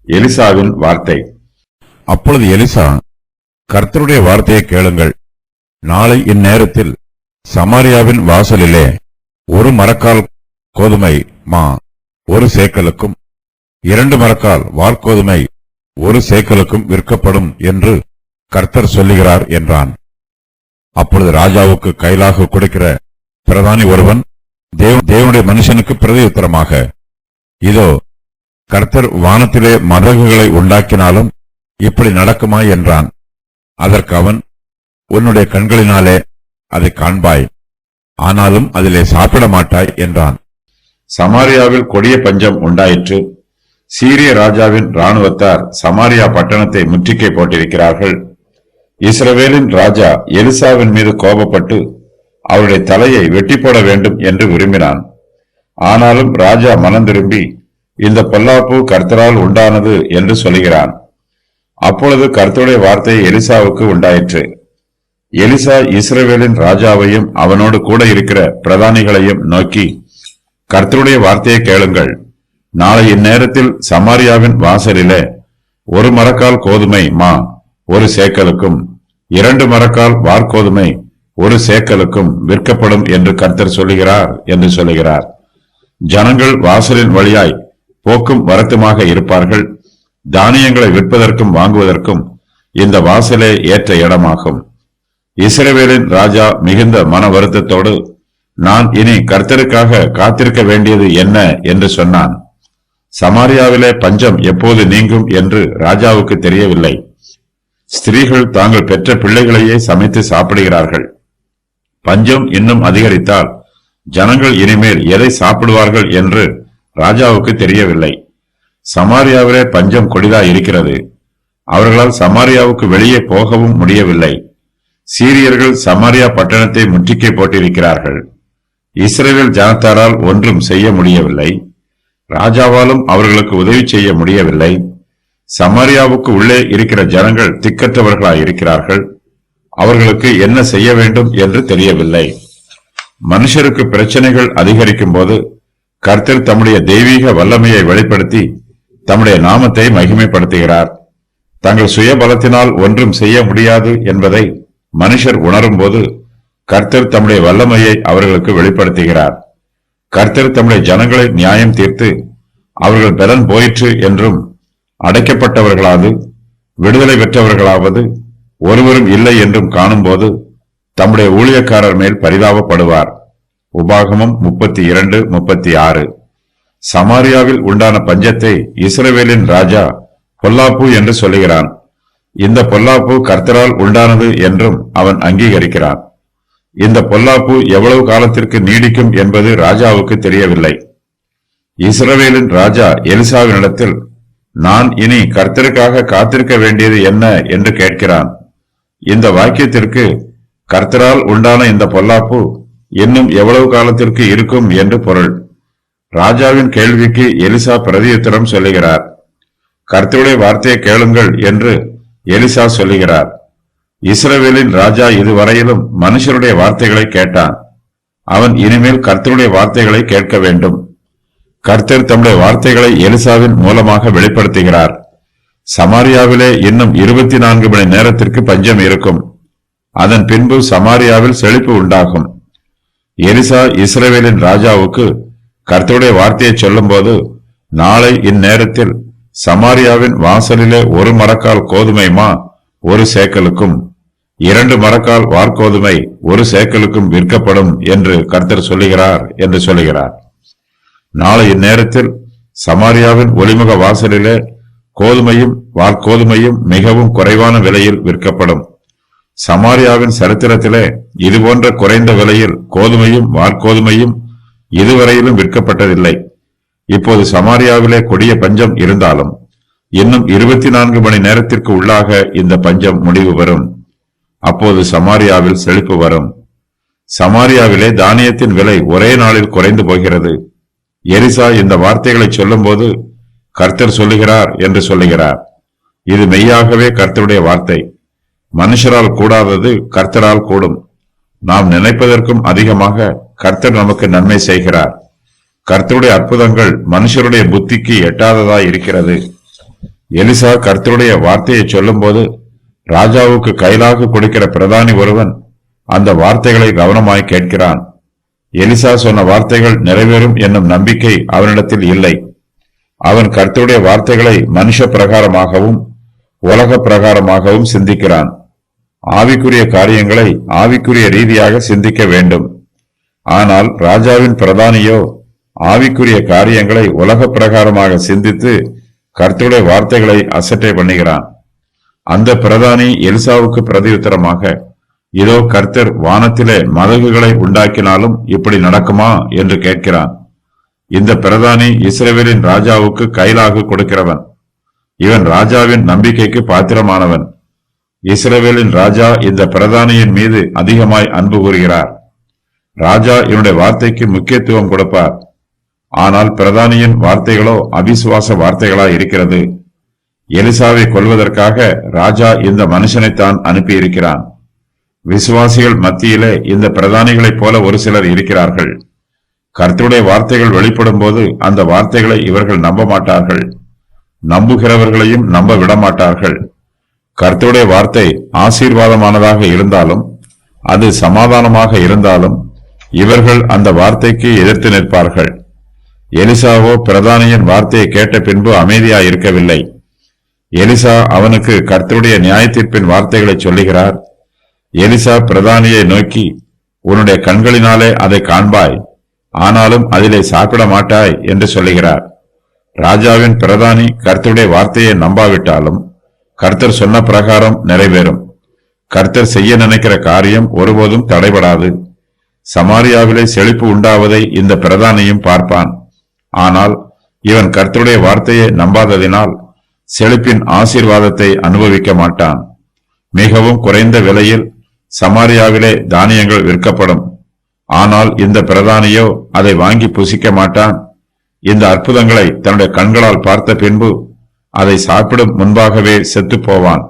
எலிசாவின் வார்த்தை. அப்பொழுது எலிசா, கர்த்தருடைய வார்த்தையை கேளுங்கள். நாளை இந்நேரத்தில் சமாரியாவின் வாசலிலே ஒரு மரக்கால் கோதுமை மா 1 சேக்கலுக்கும் 2 மரக்கால் வார்கோதுமை 1 சேக்கலுக்கும் விற்கப்படும் என்று கர்த்தர் சொல்லுகிறார் என்றான். அப்பொழுது ராஜாவுக்கு கைலாக கொடுக்கிற பிரதானி ஒருவன் தேவனுடைய மனுஷனுக்கு பிரதியுத்தரமாக, இதோ, கர்த்தர் வானத்திலே மதகுகளை உண்டாக்கினாலும் இப்படி நடக்குமா என்றான். அதற்கு அவன், உன்னுடைய கண்களினாலே அதை காண்பாய், ஆனாலும் அதிலே சாப்பிட மாட்டாய் என்றான். சமாரியாவில் கொடிய பஞ்சம் உண்டாயிற்று. சீரிய ராஜாவின் இராணுவத்தார் சமாரியா பட்டணத்தை முற்றுகை போட்டிருக்கிறார்கள். இஸ்ரவேலின் ராஜா எலிசாவின் மீது கோபப்பட்டு அவருடைய தலையை வெட்டி போட வேண்டும் என்று விரும்பினான். ஆனாலும் ராஜா மனம் திரும்பி, இந்த பொல்லாப்பு கர்த்தரால் உண்டானது என்று சொல்கிறான். அப்பொழுது கர்த்தருடைய வார்த்தை எலிசாவுக்கு உண்டாயிற்று. எலிசா இஸ்ரவேலின் ராஜாவையும் அவனோடு கூட இருக்கிற பிரதானிகளையும் நோக்கி, கர்த்தருடைய வார்த்தையை கேளுங்கள். நாளை இந்நேரத்தில் சமாரியாவின் வாசலிலே 1 மரக்கால் கோதுமை மா 1 சேக்கலுக்கும் 2 மரக்கால் வார்கோதுமை 1 சேக்கலுக்கும் விற்கப்படும் என்று கர்த்தர் சொல்லுகிறார் என்று சொல்லுகிறார். ஜனங்கள் வாசலின் வழியாய் போக்கும் வரத்துமாக இருப்பார்கள். தானியங்களை விற்பதற்கும் வாங்குவதற்கும் இந்த வாசலே ஏற்ற இடமாகும். இஸ்ரவேலின் ராஜா மிகுந்த மன வருத்தத்தோடு, நான் இனி கர்த்தருக்காக காத்திருக்க வேண்டியது என்ன என்று சொன்னான். சமாரியாவிலே பஞ்சம் எப்போது நீங்கும் என்று ராஜாவுக்கு தெரியவில்லை. ஸ்திரீகள் தாங்கள் பெற்ற பிள்ளைகளையே சமைத்து சாப்பிடுகிறார்கள். பஞ்சம் இன்னும் அதிகரித்தால் ஜனங்கள் இனிமேல் எதை சாப்பிடுவார்கள் என்று ராஜாவுக்கு தெரியவில்லை. சமாரியாவிலே பஞ்சம் கொடிதா இருக்கிறது. அவர்களால் சமாரியாவுக்கு வெளியே போகவும் முடியவில்லை. சீரியர்கள் சமாரியா பட்டணத்தை முற்றுகை போட்டிருக்கிறார்கள். இஸ்ரவேல் ஜனத்தாரால் ஒன்றும் செய்ய முடியவில்லை. ராஜாவாலும் அவர்களுக்கு உதவி செய்ய முடியவில்லை. சமாரியாவுக்கு உள்ளே இருக்கிற ஜனங்கள் திக்கற்றவர்களாயிருக்கிறார்கள். அவர்களுக்கு என்ன செய்ய வேண்டும் என்று தெரியவில்லை. மனுஷருக்கு பிரச்சனைகள் அதிகரிக்கும் போது கர்த்தர் தம்முடைய தெய்வீக வல்லமையை வெளிப்படுத்தி தம்முடைய நாமத்தை மகிமைப்படுத்துகிறார். தங்கள் சுய பலத்தினால் ஒன்றும் செய்ய முடியாது என்பதை மனுஷர் உணரும் போது கர்த்தர் தம்முடைய வல்லமையை அவர்களுக்கு வெளிப்படுத்துகிறார். கர்த்தர் தம்முடைய ஜனங்களை நியாயம் தீர்த்து அவர்கள் பலன் போயிற்று என்றும், அடைக்கப்பட்டவர்களாவது விடுதலை பெற்றவர்களாவது ஒருவரும் இல்லை என்றும் காணும்போது தம்முடைய ஊழியக்காரர் மேல் பரிதாபப்படுவார். உபாகமம் 32:36. சமாரியாவில் உண்டான பஞ்சத்தை இஸ்ரவேலின் ராஜா பொல்லாப்பு என்று சொல்லுகிறான். இந்த பொல்லாப்பு கர்த்தரால் உண்டானது என்றும் அவன் அங்கீகரிக்கிறான். இந்த பொல்லாப்பு எவ்வளவு காலத்திற்கு நீடிக்கும் என்பது ராஜாவுக்கு தெரியவில்லை. இஸ்ரவேலின் ராஜா எலிசாவினிடத்தில், நான் இனி கர்த்தருக்காக காத்திருக்க வேண்டியது என்ன என்று கேட்கிறான். இந்த வாக்கியத்திற்கு கர்த்தரால் உண்டான இந்த பொல்லாப்பு இன்னும் எவ்வளவு காலத்திற்கு இருக்கும் என்று பொருள். ராஜாவின் கேள்விக்கு எலிசா பிரதியுத்தரம் சொல்லுகிறார். கர்த்தருடைய வார்த்தையை கேளுங்கள் என்று எலிசா சொல்லுகிறார். இஸ்ரவேலின் ராஜா இதுவரையிலும் மனுஷருடைய வார்த்தைகளை கேட்டான். அவன் இனிமேல் கர்த்தருடைய வார்த்தைகளை கேட்க வேண்டும். கர்த்தர் தம்முடைய வார்த்தைகளை எலிசாவின் மூலமாக வெளிப்படுத்துகிறார். சமாரியாவிலே இன்னும் 24 மணி நேரத்திற்கு பஞ்சம் இருக்கும். அதன் பின்பு சமாரியாவில் செழிப்பு உண்டாகும். எலிசா இஸ்ரவேலின் ராஜாவுக்கு கர்த்தருடைய வார்த்தையை சொல்லும் போது, நாளை இந்நேரத்தில் சமாரியாவின் வாசலிலே 1 மரக்கால் கோதுமை மா 1 சேக்கலுக்கும் 2 மரக்கால் வார்கோதுமை 1 சேக்கலுக்கும் விற்கப்படும் என்று கர்த்தர் சொல்லுகிறார் என்று சொல்லுகிறார். நாளை இந்நேரத்தில் சமாரியாவின் ஒளிமுக வாசலிலே கோதுமையும் வார்கோதுமையும் மிகவும் குறைவான விலையில் விற்கப்படும். சமாரியாவின் சரித்திரத்திலே இதுபோன்ற குறைந்த விலையில் கோதுமையும் வார்கோதுமையும் இதுவரையிலும் விற்கப்பட்டதில்லை. இப்போது சமாரியாவிலே கொடிய பஞ்சம் இருந்தாலும் இன்னும் 24 மணி நேரத்திற்கு உள்ளாக இந்த பஞ்சம் முடிவு வரும். அப்போது சமாரியாவில் செழிப்பு வரும். சமாரியாவிலே தானியத்தின் விலை ஒரே நாளில் குறைந்து போகிறது. எலிசா இந்த வார்த்தைகளை சொல்லும் போது கர்த்தர் சொல்லுகிறார் என்று சொல்லுகிறார். இது மெய்யாகவே கர்த்தருடைய வார்த்தை. மனுஷரால் கூடாதது கர்த்தரால் கூடும். நாம் நினைப்பதற்கும் அதிகமாக கர்த்தர் நமக்கு நன்மை செய்கிறார். கர்த்தருடைய அற்புதங்கள் மனுஷருடைய புத்திக்கு எட்டாததாய் இருக்கிறது. எலிசா கர்த்தருடைய வார்த்தையை சொல்லும்போது ராஜாவுக்கு கைலாகு கொடுக்கிற பிரதானி ஒருவன் அந்த வார்த்தைகளை கவனமாய் கேட்கிறான். எலிசா சொன்ன வார்த்தைகள் நிறைவேறும் என்னும் நம்பிக்கை அவனிடத்தில் இல்லை. அவன் கர்த்தருடைய வார்த்தைகளை மனுஷ பிரகாரமாகவும் உலக பிரகாரமாகவும் சிந்திக்கிறான். ஆவிக்குரிய காரியங்களை ஆவிக்குரிய ரீதியாக சிந்திக்க வேண்டும். ஆனால் ராஜாவின் பிரதானியோ ஆவிக்குரிய காரியங்களை உலக பிரகாரமாக சிந்தித்து கர்த்தருடைய வார்த்தைகளை அசட்டை பண்ணுகிறான். அந்த பிரதானி எலிசாவுக்கு பிரதியுத்தரமாக, இதோ கர்த்தர் வானத்திலே மதகுகளை உண்டாக்கினாலும் இப்படி நடக்குமா என்று கேட்கிறான். இந்த பிரதானி இஸ்ரவேலின் ராஜாவுக்கு கைலாகு கொடுக்கிறவன். இவன் ராஜாவின் நம்பிக்கைக்கு பாத்திரமானவன். இஸ்ரவேலின் ராஜா இந்த பிரதானியின் மீது அதிகமாய் அன்பு கூறுகிறார். ராஜா இவனுடைய வார்த்தைக்கு முக்கியத்துவம் கொடுப்பார். ஆனால் பிரதானியின் வார்த்தைகளோ அவிசுவாச வார்த்தைகளாய் இருக்கிறது. எலிசாவை கொல்வதற்காக ராஜா இந்த மனுஷனைத்தான் அனுப்பியிருக்கிறான். விசுவாசிகள் மத்தியிலே இந்த பிரதானிகளைப் போல ஒரு சிலர் இருக்கிறார்கள். கர்த்தருடைய வார்த்தைகள் வெளிப்படும் போது அந்த வார்த்தைகளை இவர்கள் நம்ப மாட்டார்கள். நம்புகிறவர்களையும் நம்ப விடமாட்டார்கள். கர்த்தருடைய வார்த்தை ஆசீர்வாதமானதாக இருந்தாலும் அது சமாதானமாக இருந்தாலும் இவர்கள் அந்த வார்த்தைக்கு எதிர்த்து நிற்பார்கள். எலிசாவோ பிரதானியின் வார்த்தையை கேட்ட பின்பு அமைதியாய் இருக்கவில்லை. எலிசா அவனுக்கு கர்த்தருடைய நியாயத்தீர்ப்பின் வார்த்தைகளை சொல்லுகிறார். எலிசா பிரதானியை நோக்கி, உன்னுடைய கண்களினாலே அதை காண்பாய், ஆனாலும் அதிலே சாப்பிட மாட்டாய் என்று சொல்லுகிறார். ராஜாவின் பிரதானி கர்த்தருடைய வார்த்தையை நம்பாவிட்டாலும் கர்த்தர் சொன்ன பிரகாரம் நிறைவேறும். கர்த்தர் செய்ய நினைக்கிற காரியம் ஒருபோதும் தடைபடாது. சமாரியாவிலே செழிப்பு உண்டாவதை இந்த பிரதானியும் பார்ப்பான். ஆனால் இவன் கர்த்தருடைய வார்த்தையை நம்பாததினால் செழிப்பின் ஆசீர்வாதத்தை அனுபவிக்க மாட்டான். மிகவும் குறைந்த விலையில் சமாரியாவிலே தானியங்கள் விற்கப்படும். ஆனால் இந்த பிரதானியோ அதை வாங்கி புசிக்க மாட்டான். இந்த அற்புதங்களை தன்னுடைய கண்களால் பார்த்த பின்பு அதை சாப்பிடும் முன்பாகவே செத்துப் போவான்.